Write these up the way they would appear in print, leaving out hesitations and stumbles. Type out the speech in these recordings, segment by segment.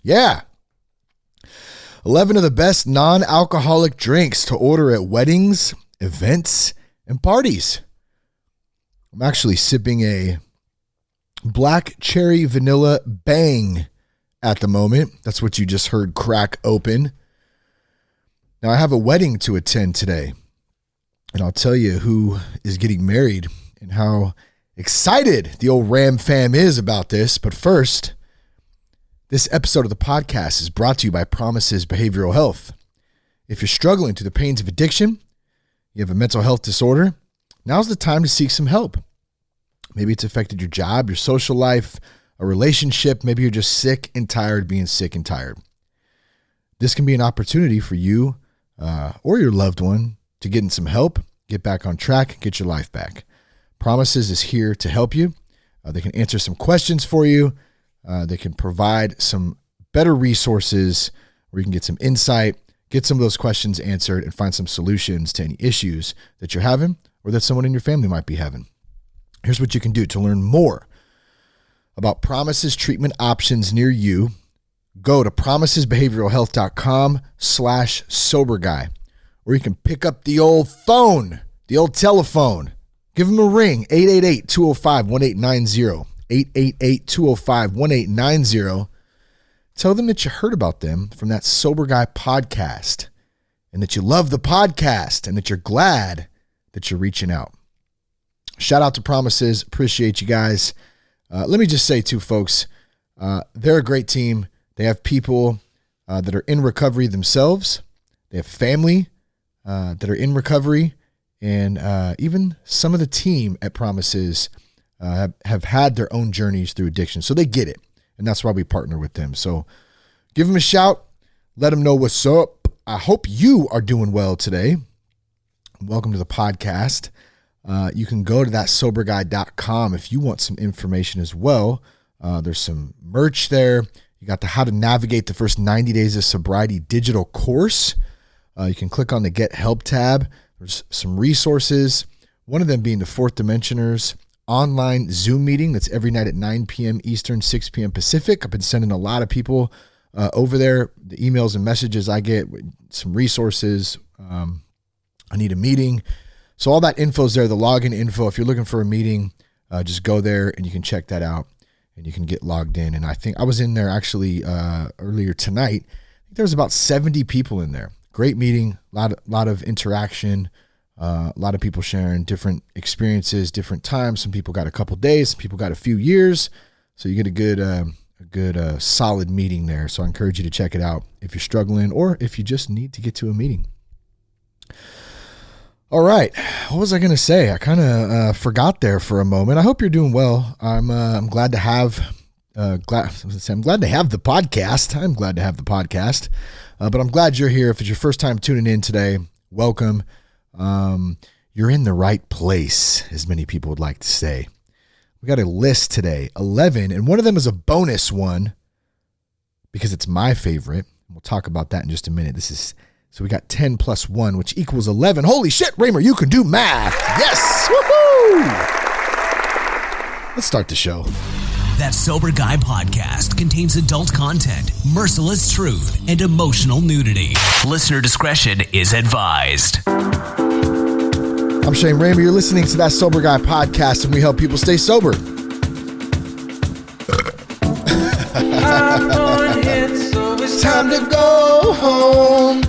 Yeah. 11 of the best non-alcoholic drinks to order at weddings, events, and parties. I'm actually sipping a black cherry vanilla bang at the moment. That's what you just heard crack open. Now, I have a wedding to attend today, and I'll tell you who is getting married and how excited the old Ram fam is about this. But first, this episode of the podcast is brought to you by Promises Behavioral Health. If you're struggling through the pains of addiction, you have a mental health disorder, now's the time to seek some help. Maybe it's affected your job, your social life, a relationship. Maybe you're just sick and tired of being sick and tired. This can be an opportunity for you or your loved one to get in some help, get back on track, get your life back. Promises is here to help you. They can answer some questions for you. They can provide some better resources where you can get some insight, get some of those questions answered, and find some solutions to any issues that you're having or that someone in your family might be having. Here's what you can do to learn more about Promises treatment options near you. Go to promisesbehavioralhealth.com/soberguy, or you can pick up the old phone, the old telephone. Give them a ring, 888-205-1890. 888-205-1890. Tell them that you heard about them from that Sober Guy podcast and that you love the podcast and that you're glad that you're reaching out. Shout out to Promises. Appreciate you guys. Let me just say too, folks, they're a great team. They have people that are in recovery themselves. They have family that are in recovery. And even some of the team at Promises have had their own journeys through addiction. So they get it. And that's why we partner with them. So give them a shout. Let them know what's up. I hope you are doing well today. Welcome to the podcast. You can go to thatsoberguy.com if you want some information as well. There's some merch there. You got the How to Navigate the First 90 Days of Sobriety digital course. You can click on the Get Help tab. There's some resources, one of them being the Fourth Dimensioners online Zoom meeting that's every night at 9 p.m. Eastern, 6 p.m. Pacific. I've been sending a lot of people over there, the emails and messages I get, some resources. I need a meeting. So all that info is there, the login info. If you're looking for a meeting, just go there and you can check that out and you can get logged in. And I think I was in there actually earlier tonight. I think there was about 70 people in there. Great meeting, a lot of interaction, a lot of people sharing different experiences, different times. Some people got a couple days, some people got a few years. So you get a good solid meeting there. So I encourage you to check it out if you're struggling or if you just need to get to a meeting. All right, what was I going to say? I kind of forgot there for a moment. I hope you're doing well. I'm glad to have the podcast. I'm glad to have the podcast. But I'm glad you're here. If it's your first time tuning in today, welcome. You're in the right place, as many people would like to say. We got a list today, 11, and one of them is a bonus one because it's my favorite. We'll talk about that in just a minute. So we got 10 plus 1, which equals 11. Holy shit, Raymer, you can do math. Yes, woohoo! Let's start the show. That Sober Guy podcast contains adult content, merciless truth, and emotional nudity. Listener discretion is advised. I'm Shane Raymer. You're listening to That Sober Guy podcast, and we help people stay sober. It's time to go home.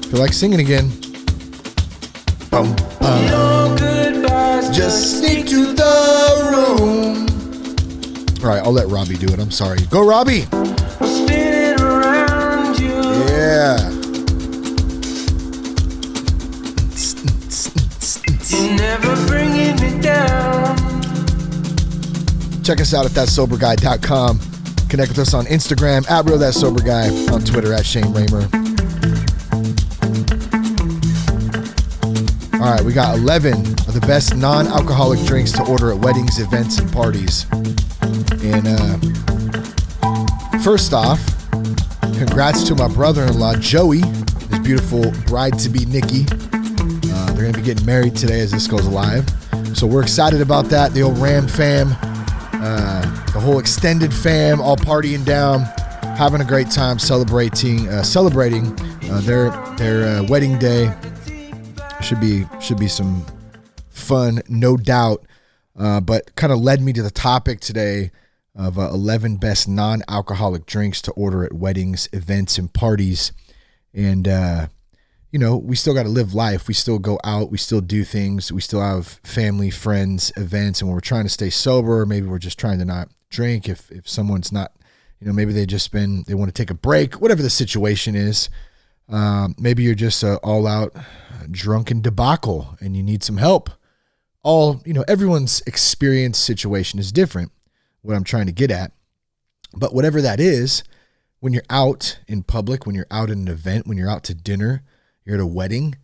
Feel like singing again. No goodbyes, just sneak to the room. All right, I'll let Robbie do it. I'm sorry. Go, Robbie. Spinning around you. Yeah. You're never bringing me down. Check us out at thatsoberguy.com. Connect with us on Instagram at RealThatSoberGuy, on Twitter at Shane Raymer. All right, we got 11 of the best non-alcoholic drinks to order at weddings, events, and parties. And first off, congrats to my brother-in-law, Joey, his beautiful bride-to-be, Nikki. They're going to be getting married today as this goes live. So we're excited about that. The old Ram fam The whole extended fam all partying down, having a great time celebrating their wedding day. Should be some fun, no doubt. But kind of led me to the topic today of 11 best non-alcoholic drinks to order at weddings, events, and parties. And we still got to live life. We still go out. We still do things. We still have family, friends, events. And when we're trying to stay sober, maybe we're just trying to not drink. If someone's not, maybe they want to take a break, whatever the situation is. Maybe you're just all out drunken debacle and you need some help. Everyone's experience situation is different, what I'm trying to get at. But whatever that is, when you're out in public, when you're out at an event, when you're out to dinner, you're at a wedding,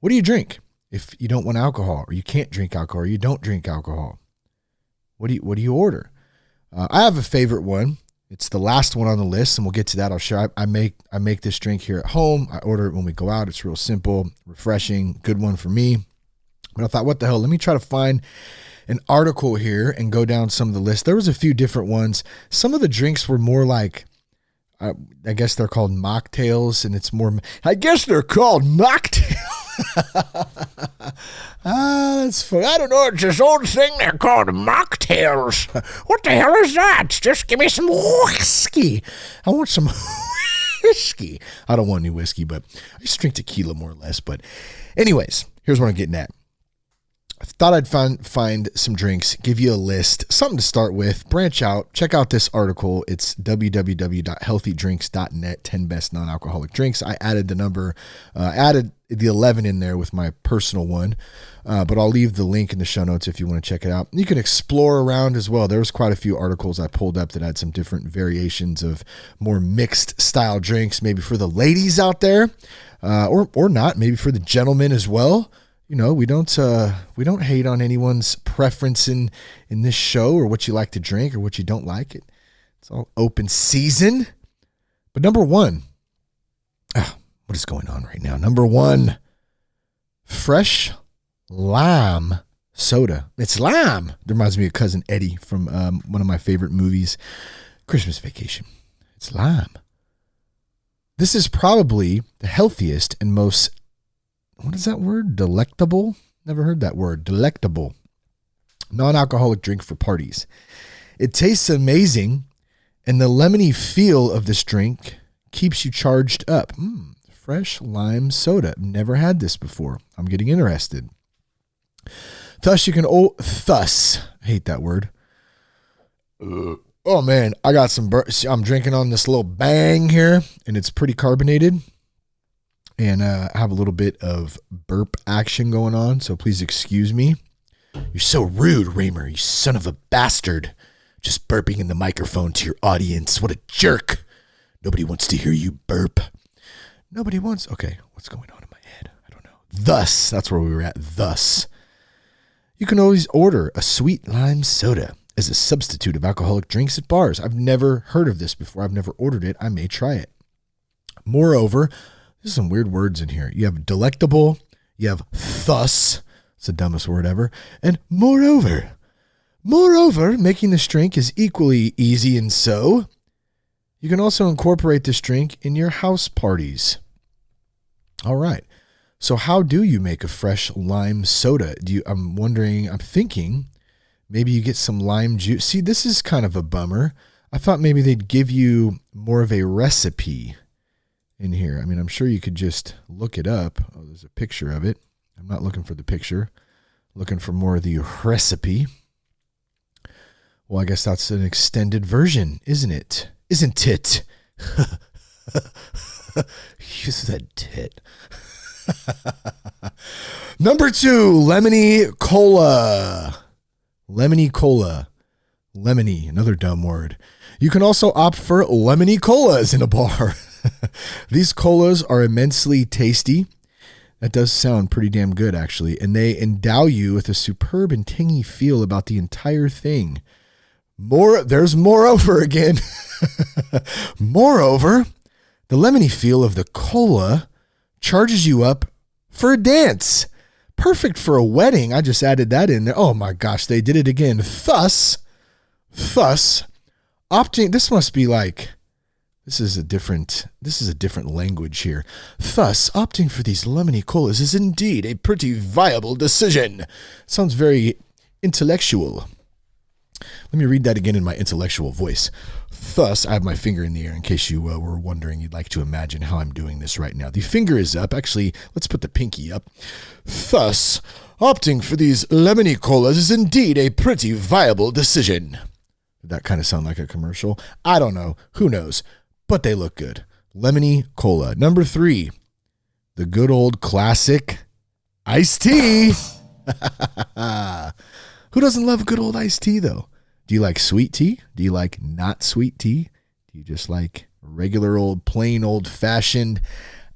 what do you drink? If you don't want alcohol, or you can't drink alcohol, or you don't drink alcohol, what do you order? I have a favorite one. It's the last one on the list, and we'll get to that. I'll share. I make this drink here at home. I order it when we go out. It's real simple, refreshing, good one for me. But I thought, what the hell? Let me try to find an article here and go down some of the list. There was a few different ones. Some of the drinks were more like, I guess they're called mocktails, and it's more, I guess they're called mocktails. That's funny. I don't know. It's this old thing they're called mocktails. What the hell is that? Just give me some whiskey. I want some whiskey. I don't want any whiskey, but I used to drink tequila more or less. But anyways, here's what I'm getting at. I thought I'd find some drinks, give you a list, something to start with, branch out, check out this article. It's www.healthydrinks.net, 10 best non-alcoholic drinks. I added the 11 in there with my personal one, but I'll leave the link in the show notes if you want to check it out. You can explore around as well. There was quite a few articles I pulled up that had some different variations of more mixed style drinks, maybe for the ladies out there, or not, maybe for the gentlemen as well. We don't hate on anyone's preference in this show, or what you like to drink or what you don't like. It's all open season. But number one, what is going on right now? Number one, fresh lime soda. It's lime. It reminds me of Cousin Eddie from one of my favorite movies, Christmas Vacation. It's lime. This is probably the healthiest and most, what is that word? Delectable? Never heard that word. Delectable. Non-alcoholic drink for parties. It tastes amazing, and the lemony feel of this drink keeps you charged up. Fresh lime soda. Never had this before. I'm getting interested. Thus, I hate that word. Oh man, I got some, I'm drinking on this little Bang here, and it's pretty carbonated. And I have a little bit of burp action going on, so please excuse me. You're so rude, Raymer, you son of a bastard. Just burping in the microphone to your audience. What a jerk. Nobody wants to hear you burp. Nobody wants. Okay, what's going on in my head? I don't know. Thus, that's where we were at. Thus, you can always order a sweet lime soda as a substitute of alcoholic drinks at bars. I've never heard of this before. I've never ordered it. I may try it. Moreover, there's some weird words in here. You have delectable, you have thus, it's the dumbest word ever, and moreover. Moreover, making this drink is equally easy, and so you can also incorporate this drink in your house parties. All right. So how do you make a fresh lime soda? I'm thinking maybe you get some lime juice. See, this is kind of a bummer. I thought maybe they'd give you more of a recipe in here. I mean, I'm sure you could just look it up. Oh, there's a picture of it. I'm not looking for the picture. Looking for more of the recipe. Well, I guess that's an extended version, isn't it? Isn't it? You said tit. Number 2, lemony cola. Lemony cola. Lemony, another dumb word. You can also opt for lemony colas in a bar. These colas are immensely tasty. That does sound pretty damn good, actually. And they endow you with a superb and tangy feel about the entire thing. There's moreover again. Moreover, the lemony feel of the cola charges you up for a dance. Perfect for a wedding. I just added that in there. Oh my gosh, they did it again. Thus, Thus, opting, this must be like, this is a different language here. Thus, opting for these lemony colas is indeed a pretty viable decision. Sounds very intellectual. Let me read that again in my intellectual voice. Thus, I have my finger in the air in case you were wondering. You'd like to imagine how I'm doing this right now. The finger is up. Actually, let's put the pinky up. Thus, opting for these lemony colas is indeed a pretty viable decision. Did that kind of sound like a commercial? I don't know. Who knows? But they look good. Lemony cola. Number 3, the good old classic iced tea. Who doesn't love good old iced tea, though? Do you like sweet tea? Do you like not sweet tea? Do you just like regular old, plain old-fashioned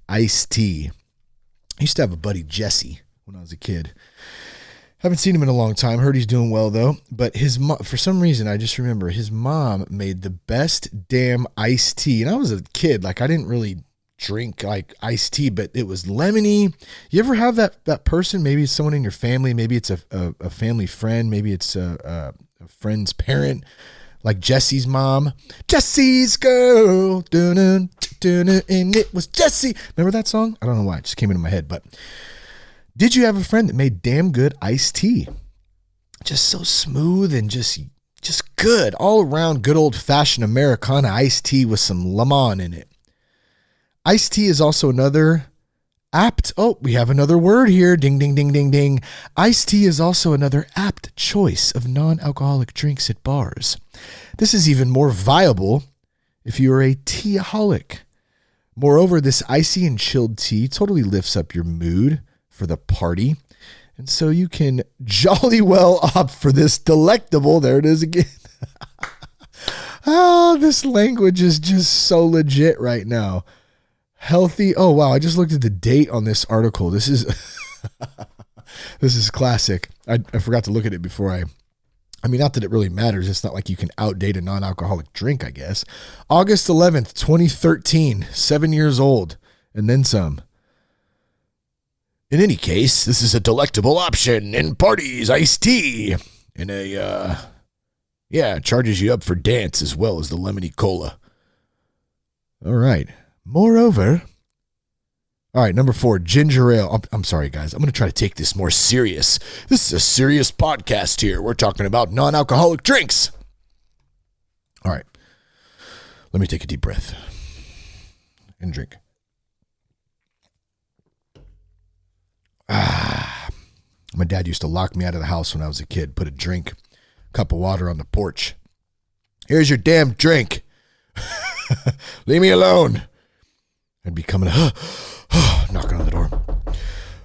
iced tea? I used to have a buddy, Jesse, when I was a kid. Haven't seen him in a long time. Heard he's doing well, though. But his mom, for some reason, I just remember his mom made the best damn iced tea. And I was a kid. Like, I didn't really drink like iced tea, but it was lemony. You ever have that person? Maybe it's someone in your family. Maybe it's a family friend. Maybe it's a friend's parent, like Jesse's mom. Jesse's girl, and it was Jesse. Remember that song? I don't know why, it just came into my head. But did you have a friend that made damn good iced tea? Just so smooth and just good all around, good old fashioned Americana iced tea with some lemon in it. Iced tea is also another apt. Oh, we have another word here. Ding, ding, ding, ding, ding. Iced tea is also another apt choice of non-alcoholic drinks at bars. This is even more viable if you are a teaholic. Moreover, this icy and chilled tea totally lifts up your mood for the party. And so you can jolly well opt for this delectable. There it is again. Oh, this language is just so legit right now. Healthy. Oh, wow. I just looked at the date on this article. This is this is classic. I forgot to look at it before I mean, not that it really matters. It's not like you can outdate a non-alcoholic drink, I guess. August 11th, 2013, 7 years old, and then some. In any case, this is a delectable option in parties, iced tea, and it charges you up for dance as well as the lemony cola. All right. Moreover, all right, number 4, ginger ale. I'm sorry, guys. I'm going to try to take this more serious. This is a serious podcast here. We're talking about non-alcoholic drinks. All right. Let me take a deep breath and drink. My dad used to lock me out of the house when I was a kid, put a cup of water on the porch. Here's your damn drink. Leave me alone. I'd be coming, knocking on the door.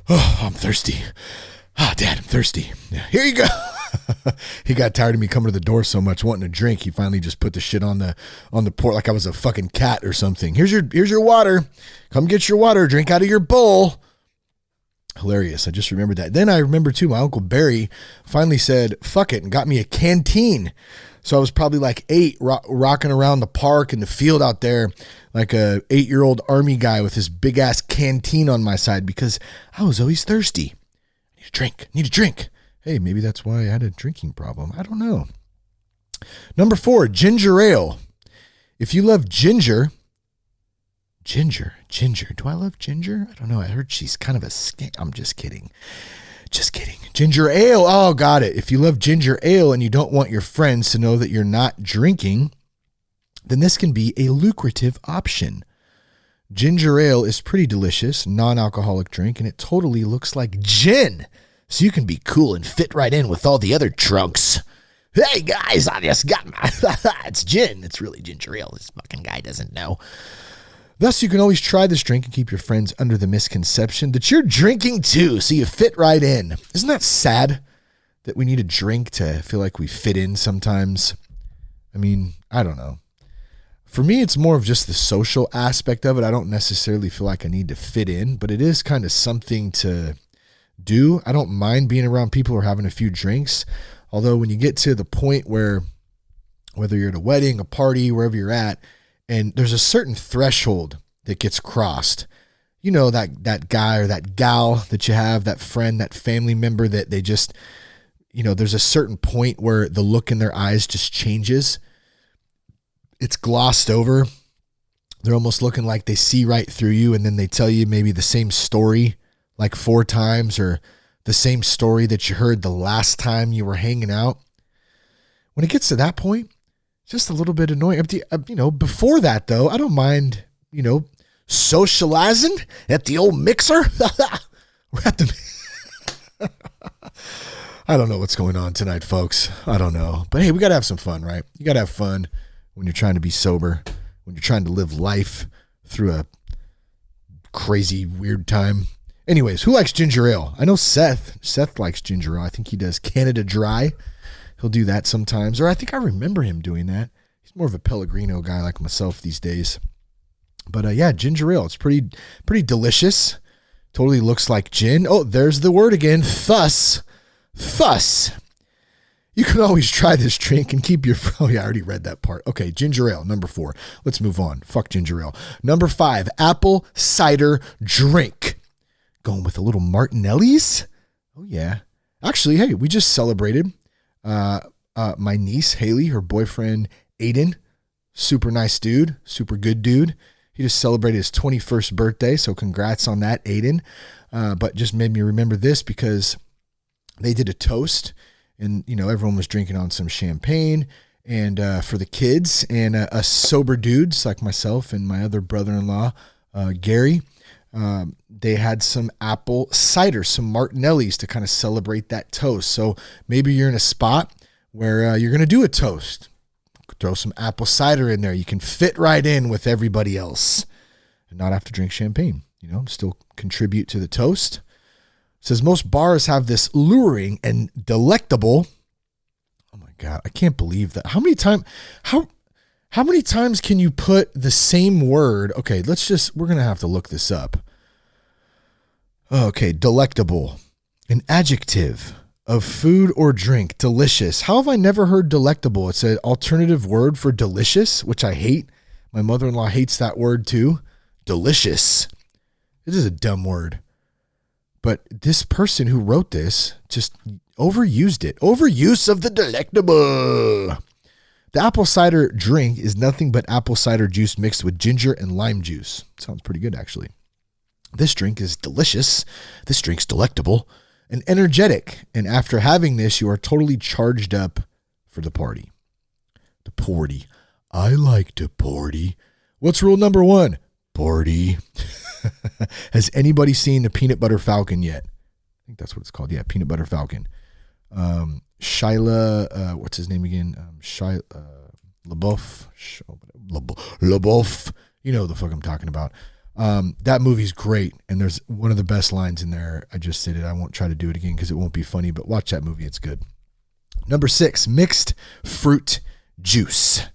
Oh, I'm thirsty. Dad, I'm thirsty. Yeah, here you go. He got tired of me coming to the door so much, wanting a drink. He finally just put the shit on the porch like I was a fucking cat or something. Here's your water. Come get your water. Drink out of your bowl. Hilarious. I just remembered that. Then I remember too, my Uncle Barry finally said, fuck it, and got me a canteen. So I was probably like 8, rocking around the park and the field out there like a 8-year-old army guy with his big ass canteen on my side because I was always thirsty. Need a drink. Hey, maybe that's why I had a drinking problem. I don't know. Number 4, ginger ale. If you love ginger. Do I love ginger? I don't know. I heard she's kind of a skink. I'm just kidding. Ginger ale. Oh, got it. If you love ginger ale and you don't want your friends to know that you're not drinking, then this can be a lucrative option. Ginger ale is pretty delicious, non-alcoholic drink, and it totally looks like gin. So you can be cool and fit right in with all the other drunks. Hey guys, I just got my, it's gin. It's really ginger ale. This fucking guy doesn't know. Thus, you can always try this drink and keep your friends under the misconception that you're drinking too, so you fit right in. Isn't that sad that we need a drink to feel like we fit in sometimes? I mean, I don't know. For me, it's more of just the social aspect of it. I don't necessarily feel like I need to fit in, but it is kind of something to do. I don't mind being around people who are having a few drinks. Although when you get to the point where, whether you're at a wedding, a party, wherever you're at, and there's a certain threshold that gets crossed, you know, that guy or that gal that you have, that friend, that family member that they just, there's a certain point where the look in their eyes just changes. It's glossed over. They're almost looking like they see right through you, and then they tell you maybe the same story like 4 times, or the same story that you heard the last time you were hanging out. When it gets to that point, it's just a little bit annoying. Before that, though, I don't mind, socializing at the old mixer. We're at the... I don't know what's going on tonight, folks. I don't know. But hey, we got to have some fun, right? You got to have fun when you're trying to be sober, when you're trying to live life through a crazy, weird time. Anyways, who likes ginger ale? I know Seth. Seth likes ginger ale. I think he does Canada Dry. He'll do that sometimes. Or I think I remember him doing that. He's more of a Pellegrino guy like myself these days. But yeah, ginger ale. It's pretty delicious. Totally looks like gin. Oh, there's the word again. Thus. You can always try this drink and keep your... Oh, yeah, I already read that part. Okay, ginger ale, number 4. Let's move on. Fuck ginger ale. Number 5, apple cider drink. Going with a little Martinelli's? Oh, yeah. Actually, hey, we just celebrated my niece, Haley, her boyfriend, Aiden. Super nice dude. Super good dude. He just celebrated his 21st birthday, so congrats on that, Aiden. But just made me remember this because they did a toast, and, everyone was drinking on some champagne, and for the kids, and us sober dudes like myself and my other brother-in-law, Gary, they had some apple cider, some Martinelli's to kind of celebrate that toast. So maybe you're in a spot where you're going to do a toast. Throw some apple cider in there. You can fit right in with everybody else and not have to drink champagne, still contribute to the toast. It says most bars have this luring and delectable. Oh my God, I can't believe that. How many times can you put the same word? Okay, we're going to have to look this up. Okay, delectable, an adjective of food or drink, delicious. How have I never heard delectable? It's an alternative word for delicious, which I hate. My mother-in-law hates that word too. Delicious. This is a dumb word. But this person who wrote this just overused it. Overuse of the delectable. The apple cider drink is nothing but apple cider juice mixed with ginger and lime juice. Sounds pretty good, actually. This drink is delicious. This drink's delectable and energetic. And after having this, you are totally charged up for the party. The party. I like to party. What's rule number 1? Party. Has anybody seen the Peanut Butter Falcon yet? I think that's what it's called. Yeah, Peanut Butter Falcon. Shia, what's his name again? Shia LaBeouf. LaBeouf. You know the fuck I'm talking about. That movie's great, and there's one of the best lines in there. I just said it. I won't try to do it again because it won't be funny, but watch that movie. It's good. Number 6, mixed fruit juice.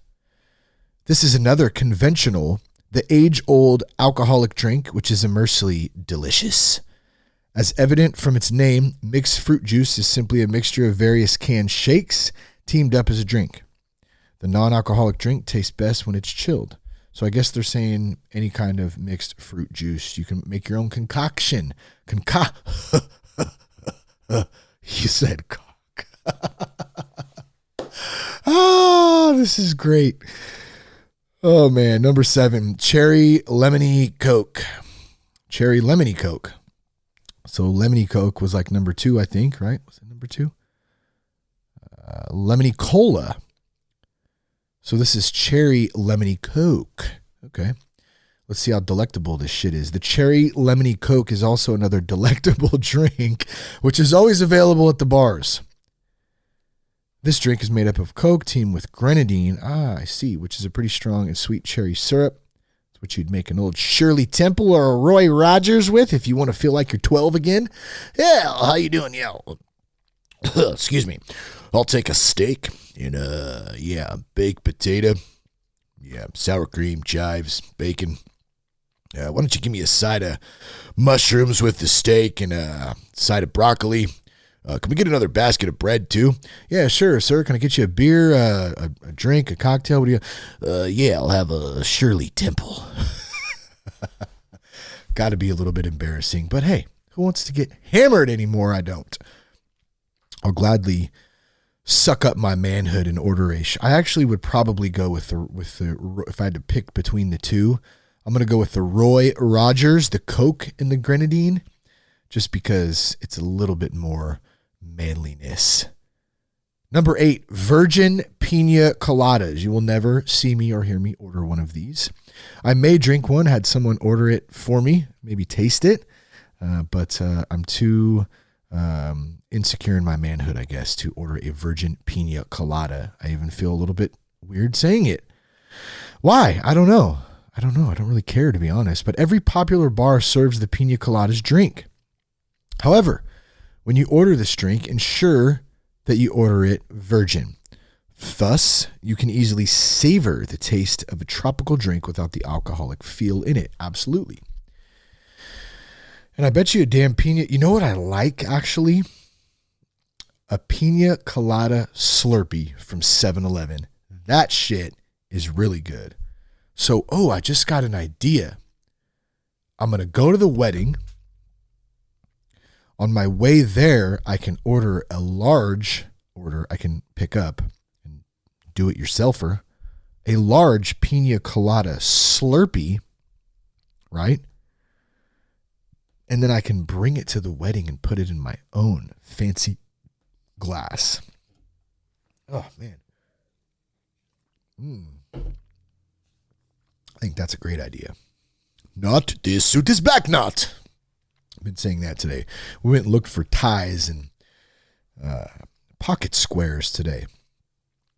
This is another conventional, the age-old alcoholic drink, which is immensely delicious. As evident from its name, mixed fruit juice is simply a mixture of various canned shakes teamed up as a drink. The non-alcoholic drink tastes best when it's chilled. So I guess they're saying any kind of mixed fruit juice. You can make your own concoction. You said cock. Oh, this is great. Oh, man. Number 7, cherry lemony Coke. Cherry lemony Coke. So lemony Coke was like number 2, I think, right? Was it number 2? Lemony Cola. So this is cherry lemony Coke. Okay. Let's see how delectable this shit is. The cherry lemony Coke is also another delectable drink, which is always available at the bars. This drink is made up of Coke teamed with grenadine. I see, which is a pretty strong and sweet cherry syrup. It's what you'd make an old Shirley Temple or a Roy Rogers with if you want to feel like you're 12 again. Yeah, how you doing? Yeah. Excuse me. I'll take a steak and baked potato. Yeah, sour cream, chives, bacon. Why don't you give me a side of mushrooms with the steak and a side of broccoli? Can we get another basket of bread too? Yeah, sure, sir. Can I get you a beer, a drink, a cocktail? What do you? Yeah, I'll have a Shirley Temple. Got to be a little bit embarrassing, but hey, who wants to get hammered anymore? I don't. I'll gladly suck up my manhood and order I actually would probably go with the if I had to pick between the two, I'm going to go with the Roy Rogers, the Coke and the Grenadine, just because it's a little bit more manliness. Number 8, Virgin Pina Coladas. You will never see me or hear me order one of these. I may drink one, had someone order it for me, maybe taste it, but I'm too insecure in my manhood, I guess, to order a Virgin Pina Colada. I even feel a little bit weird saying it. Why? I don't know. I don't really care, to be honest, but every popular bar serves the Pina Coladas drink. However, when you order this drink, ensure that you order it virgin. Thus, you can easily savor the taste of a tropical drink without the alcoholic feel in it. Absolutely. And I bet you a damn pina, you know what I like, actually? A Pina Colada Slurpee from 7-Eleven. That shit is really good. So, I just got an idea. I'm going to go to the wedding. On my way there, I can order a large order. I can pick up and do it yourselfer. A large Pina Colada Slurpee, right? And then I can bring it to the wedding and put it in my own fancy glass. Oh, man. I think that's a great idea. Not this suit is back, not. I've been saying that today. We went and looked for ties and pocket squares today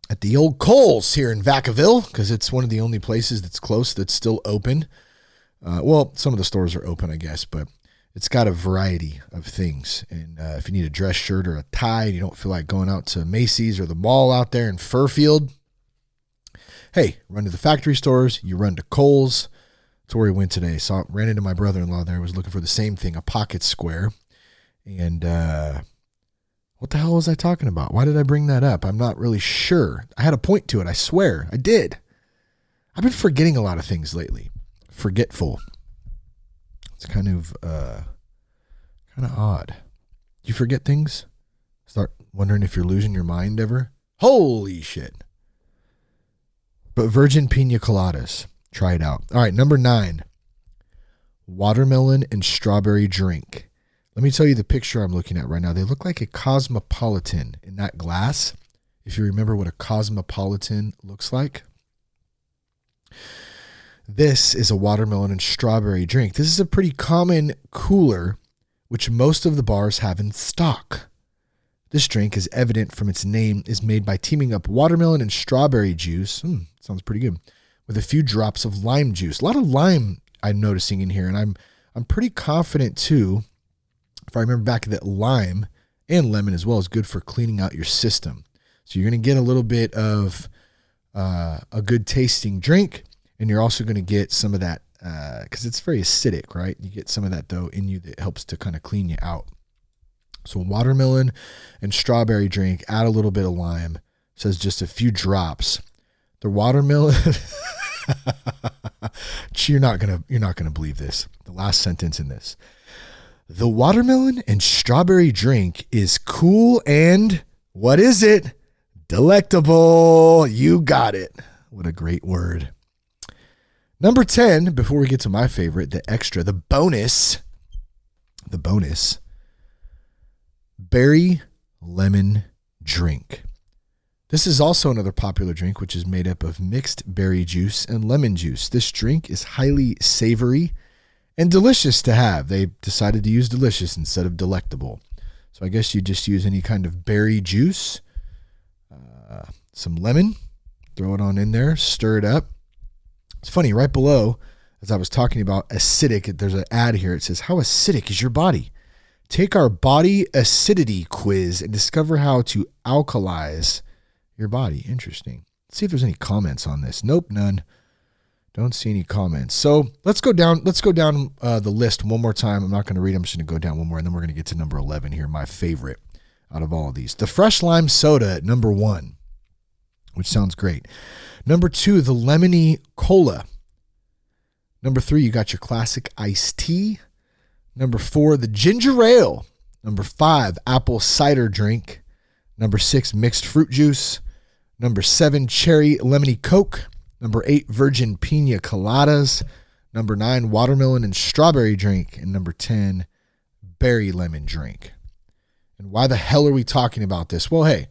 at the old Kohl's here in Vacaville, because it's one of the only places that's close that's still open. Well, some of the stores are open, I guess, but it's got a variety of things. And if you need a dress shirt or a tie and you don't feel like going out to Macy's or the mall out there in Fairfield, hey, run to the factory stores. You run to Kohl's. That's where we went today. Ran into my brother-in-law there. Was looking for the same thing, a pocket square. And what the hell was I talking about? Why did I bring that up? I'm not really sure. I had a point to it. I swear. I did. I've been forgetting a lot of things lately. Forgetful. It's kind of odd. Do you forget things? Start wondering if you're losing your mind ever? Holy shit. But Virgin Pina Coladas. Try it out. All right, number 9. Watermelon and strawberry drink. Let me tell you the picture I'm looking at right now. They look like a Cosmopolitan in that glass. If you remember what a Cosmopolitan looks like. This is a watermelon and strawberry drink. This is a pretty common cooler, which most of the bars have in stock. This drink, is evident from its name, is made by teaming up watermelon and strawberry juice. Sounds pretty good. With a few drops of lime juice. A lot of lime I'm noticing in here, and I'm pretty confident too, if I remember back, that lime and lemon as well is good for cleaning out your system. So you're going to get a little bit of a good tasting drink, and you're also going to get some of that, because it's very acidic, right? You get some of that though in you that helps to kind of clean you out. So watermelon and strawberry drink, add a little bit of lime, says just a few drops. The watermelon, you're not gonna believe this. The last sentence in this. The watermelon and strawberry drink is cool and, what is it? Delectable. You got it. What a great word. Number 10, before we get to my favorite, the extra, the bonus, berry lemon drink. This is also another popular drink, which is made up of mixed berry juice and lemon juice. This drink is highly savory and delicious to have. They decided to use delicious instead of delectable. So I guess you just use any kind of berry juice, some lemon, throw it on in there, stir it up. It's funny, right below, as I was talking about acidic, there's an ad here. It says, how acidic is your body? Take our body acidity quiz and discover how to alkalize your body. Interesting. Let's see if there's any comments on this. Nope, none. Don't see any comments. So let's go down the list one more time. I'm not going to read them. I'm just going to go down one more, and then we're going to get to number 11 here, my favorite out of all of these. The fresh lime soda at number 1, which sounds great. Number 2, the lemony cola. Number 3, you got your classic iced tea. Number 4, the ginger ale. Number 5, apple cider drink. Number 6, mixed fruit juice. Number 7, cherry lemony Coke. Number 8, virgin pina coladas. Number 9, watermelon and strawberry drink. And number 10, berry lemon drink. And why the hell are we talking about this? Well, hey,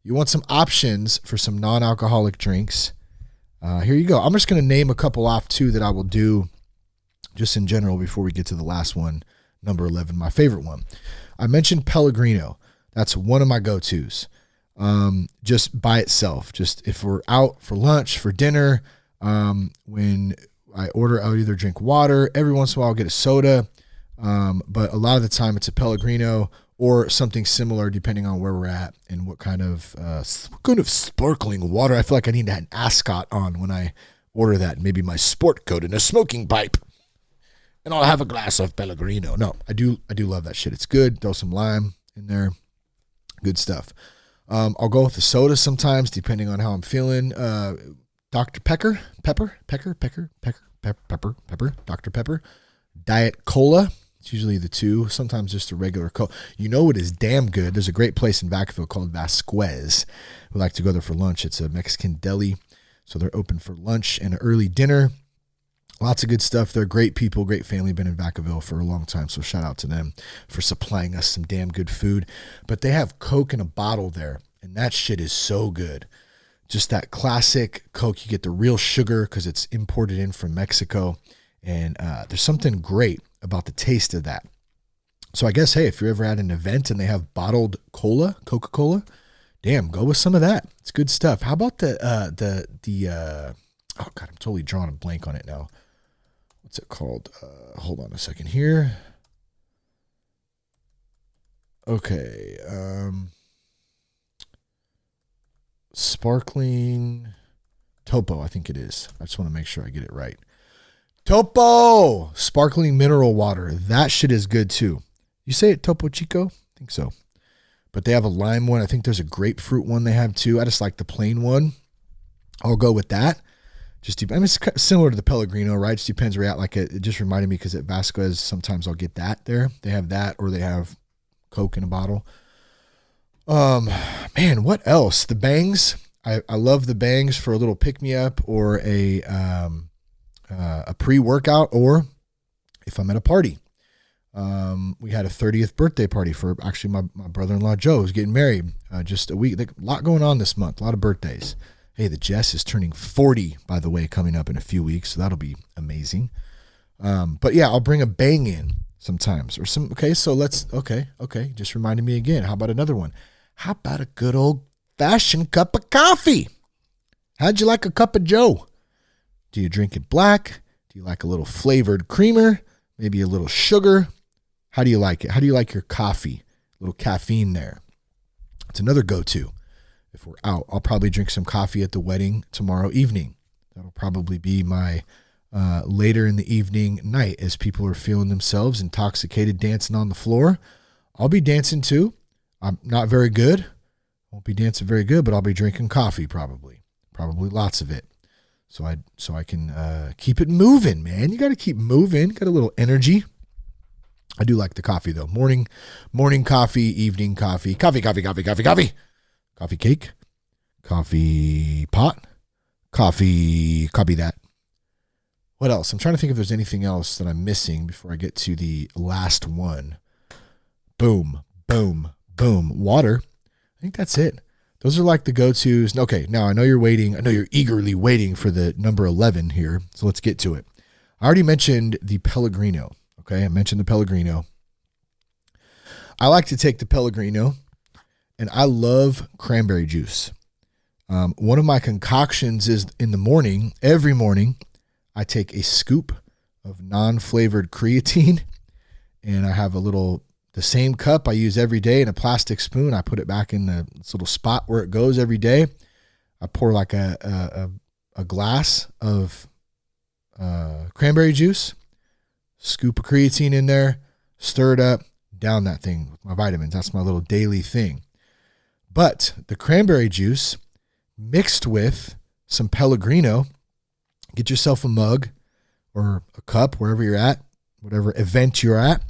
you want some options for some non-alcoholic drinks. Here you go. I'm just going to name a couple off too that I will do just in general before we get to the last one, number 11, my favorite one. I mentioned Pellegrino. That's one of my go-tos. Just by itself, just if we're out for lunch, for dinner, when I order, I'll either drink water. Every once in a while I'll get a soda. But a lot of the time it's a Pellegrino or something similar depending on where we're at and what kind of sparkling water. I feel like I need to have an ascot on when I order that. Maybe my sport coat and a smoking pipe. And I'll have a glass of Pellegrino. No, I do love that shit. It's good. Throw some lime in there. Good stuff. I'll go with the soda sometimes, depending on how I'm feeling. Dr. Pepper, Dr. Pepper. Diet Cola. It's usually the two. Sometimes just a regular Coke. You know what is damn good? There's a great place in Vacaville called Vasquez. We like to go there for lunch. It's a Mexican deli. So they're open for lunch and an early dinner. Lots of good stuff. They're great people, great family. Been in Vacaville for a long time, so shout out to them for supplying us some damn good food. But they have Coke in a bottle there, and that shit is so good. Just that classic Coke. You get the real sugar because it's imported in from Mexico, and there's something great about the taste of that. So I guess, hey, if you're ever at an event and they have bottled cola, Coca-Cola, damn, go with some of that. It's good stuff. How about the oh God, I'm totally drawing a blank on it now. What's it called? Hold on a second here. Okay. Sparkling Topo, I think it is. I just want to make sure I get it right. Topo! Sparkling mineral water. That shit is good too. You say it Topo Chico? I think so. But they have a lime one. I think there's a grapefruit one they have too. I just like the plain one. I'll go with that. It's similar to the Pellegrino, right? It just depends where you're at. Like it just reminded me because at Vasquez, sometimes I'll get that there. They have that or they have Coke in a bottle. Man, what else? The bangs. I love the bangs for a little pick-me-up or a pre-workout, or if I'm at a party. We had a 30th birthday party for actually my brother-in-law Joe who's getting married just a week. A lot going on this month, a lot of birthdays. Hey, the Jess is turning 40, by the way, coming up in a few weeks, so that'll be amazing. But yeah, I'll bring a bang in sometimes or some. Okay, so okay. Just reminded me again. How about another one? How about a good old-fashioned cup of coffee? How'd you like a cup of Joe? Do you drink it black? Do you like a little flavored creamer? Maybe a little sugar? How do you like it? How do you like your coffee? A little caffeine there. It's another go-to. If we're out, I'll probably drink some coffee at the wedding tomorrow evening. That'll probably be my later in the evening night as people are feeling themselves intoxicated, dancing on the floor. I'll be dancing too. I'm not very good. Won't be dancing very good, but I'll be drinking coffee probably lots of it. So I can keep it moving, man. You got to keep moving. Got a little energy. I do like the coffee though. Morning coffee, evening coffee, coffee cake, coffee pot, coffee that. What else? I'm trying to think if there's anything else that I'm missing before I get to the last one. Boom. Water. I think that's it. Those are like the go-tos. Okay, now I know you're waiting. I know you're eagerly waiting for the number 11 here. So let's get to it. I already mentioned the Pellegrino. Okay, I mentioned the Pellegrino. I like to take the Pellegrino, and I love cranberry juice. One of my concoctions is in the morning, every morning, I take a scoop of non-flavored creatine, and I have the same cup I use every day in a plastic spoon. I put it back in this little spot where it goes every day. I pour like a glass of cranberry juice, scoop of creatine in there, stir it up, down that thing with my vitamins. That's my little daily thing. But the cranberry juice mixed with some Pellegrino, get yourself a mug or a cup, wherever you're at, whatever event you're at.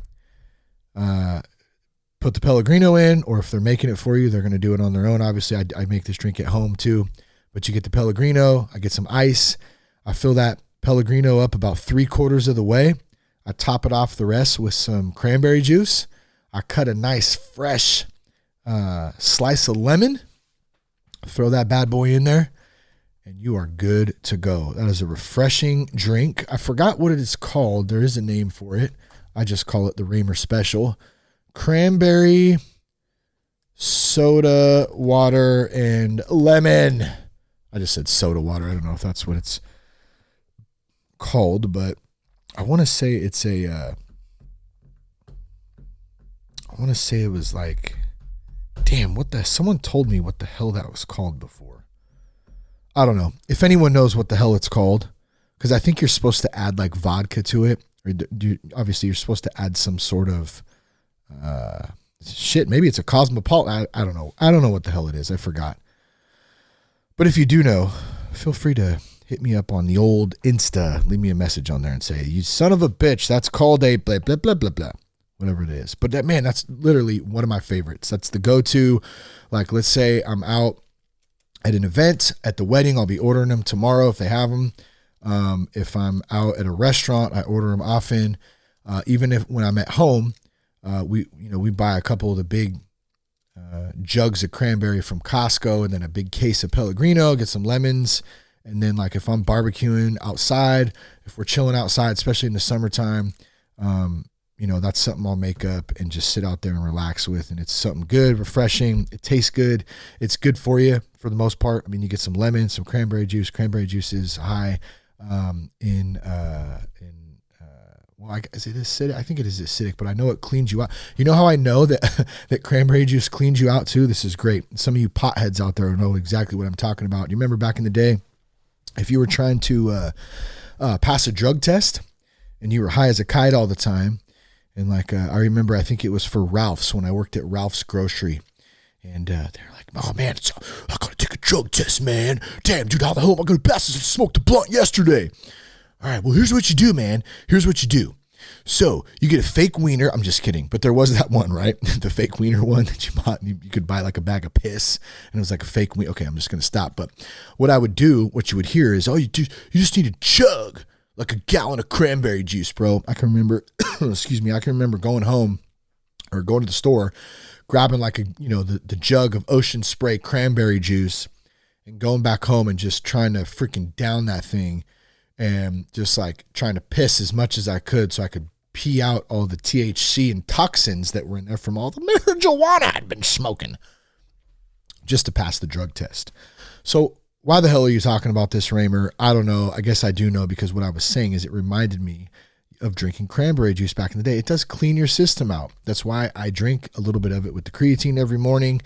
put the Pellegrino in, or if they're making it for you, they're going to do it on their own. Obviously, I make this drink at home too, but you get the Pellegrino, I get some ice. I fill that Pellegrino up about 3/4 of the way. I top it off the rest with some cranberry juice. I cut a nice fresh slice of lemon, throw that bad boy in there, and you are good to go. That is a refreshing drink. I forgot what it is called. There is a name for it. I just call it the Raymer Special. Cranberry, soda, water, and lemon. I just said soda water. I don't know if that's what it's called, but I want to say it's I want to say it was like, damn, someone told me what the hell that was called before. I don't know. If anyone knows what the hell it's called, because I think you're supposed to add like vodka to it, or obviously you're supposed to add some sort of shit. Maybe it's a Cosmopolitan. I don't know. I don't know what the hell it is. I forgot. But if you do know, feel free to hit me up on the old Insta. Leave me a message on there and say, you son of a bitch, that's called a blah, blah, blah, blah, blah. Whatever it is. But man, that's literally one of my favorites. That's the go-to. Like, let's say I'm out at an event, at the wedding, I'll be ordering them tomorrow if they have them. If I'm out at a restaurant, I order them often. Even when I'm at home, we buy a couple of the big jugs of cranberry from Costco, and then a big case of Pellegrino, get some lemons. And then like if I'm barbecuing outside, if we're chilling outside, especially in the summertime, that's something I'll make up and just sit out there and relax with. And it's something good, refreshing. It tastes good. It's good for you for the most part. I mean, you get some lemon, some cranberry juice. Cranberry juice is high is it acidic? I think it is acidic, but I know it cleans you out. You know how I know that that cranberry juice cleans you out too? This is great. Some of you potheads out there know exactly what I'm talking about. You remember back in the day, if you were trying to pass a drug test and you were high as a kite all the time, and like I remember, I think it was for Ralph's when I worked at Ralph's Grocery, and they're like, "Oh man, I gotta take a drug test, man. Damn, dude, how the hell am I gonna pass this? I smoked a blunt yesterday." All right, well, here's what you do, man. Here's what you do. So you get a fake wiener. I'm just kidding, but there was that one, right? The fake wiener one that you bought. You could buy like a bag of piss, and it was like a fake wiener. Okay, I'm just gonna stop. But what I would do, what you would hear is, you just need a chug. Like a gallon of cranberry juice, bro. I can remember, I can remember going home or going to the store, grabbing like the jug of Ocean Spray cranberry juice and going back home and just trying to freaking down that thing and just like trying to piss as much as I could so I could pee out all the THC and toxins that were in there from all the marijuana I'd been smoking just to pass the drug test. So why the hell are you talking about this, Raymer? I don't know. I guess I do know, because what I was saying is it reminded me of drinking cranberry juice back in the day. It does clean your system out. That's why I drink a little bit of it with the creatine every morning.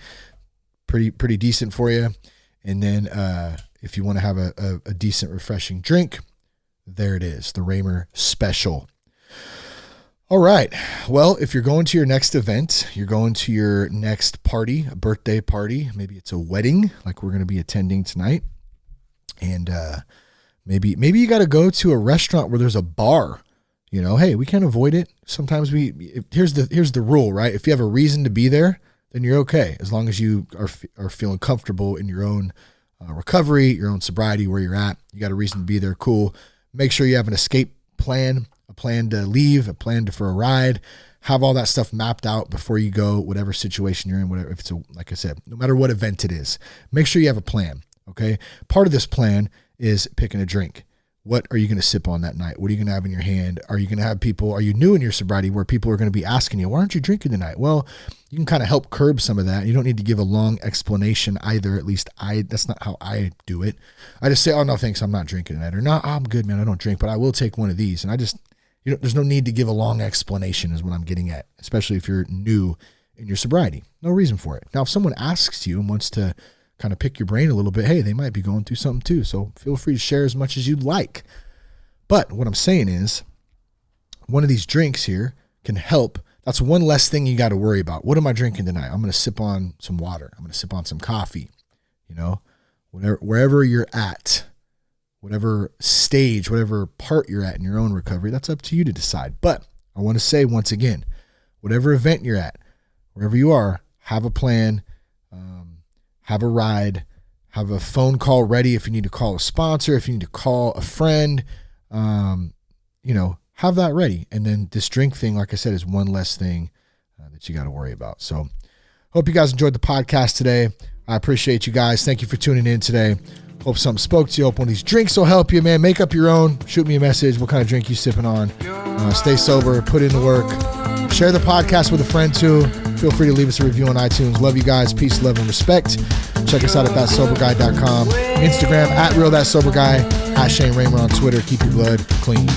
Pretty decent for you. And then if you want to have a decent, refreshing drink, there it is, the Raymer Special. All right. Well, if you're going to your next event, you're going to your next party, a birthday party, maybe it's a wedding like we're going to be attending tonight. And maybe you got to go to a restaurant where there's a bar. Hey, we can't avoid it. Sometimes here's the rule, right? If you have a reason to be there, then you're okay. As long as you are feeling comfortable in your own recovery, your own sobriety, where you're at, you got a reason to be there. Cool. Make sure you have an escape plan, a plan to leave, a plan for a ride. Have all that stuff mapped out before you go, whatever situation you're in, whatever. If it's like I said, no matter what event it is, make sure you have a plan. Okay. Part of this plan is picking a drink. What are you going to sip on that night? What are you going to have in your hand? Are you going to have people, are you new in your sobriety where people are going to be asking you, why aren't you drinking tonight? Well, you can kind of help curb some of that. You don't need to give a long explanation either. At least that's not how I do it. I just say, oh no, thanks, I'm not drinking tonight. Or no, I'm good, man, I don't drink, but I will take one of these. And there's no need to give a long explanation is what I'm getting at, especially if you're new in your sobriety. No reason for it. Now, if someone asks you and wants to kind of pick your brain a little bit, hey, they might be going through something too. So feel free to share as much as you'd like. But what I'm saying is one of these drinks here can help. That's one less thing you got to worry about. What am I drinking tonight? I'm going to sip on some water. I'm going to sip on some coffee, wherever you're at, whatever stage, whatever part you're at in your own recovery, that's up to you to decide. But I want to say once again, whatever event you're at, wherever you are, have a plan, have a ride, have a phone call ready if you need to call a sponsor, if you need to call a friend, have that ready. And then this drink thing, like I said, is one less thing that you got to worry about. So hope you guys enjoyed the podcast today. I appreciate you guys. Thank you for tuning in today. Hope something spoke to you. Hope one of these drinks will help you, man. Make up your own. Shoot me a message. What kind of drink you sipping on? Stay sober. Put in the work. Share the podcast with a friend too. Feel free to leave us a review on iTunes. Love you guys. Peace, love, and respect. Check us out at thatsoberguy.com. Instagram at realthatsoberguy. At Shane Raymer on Twitter. Keep your blood clean.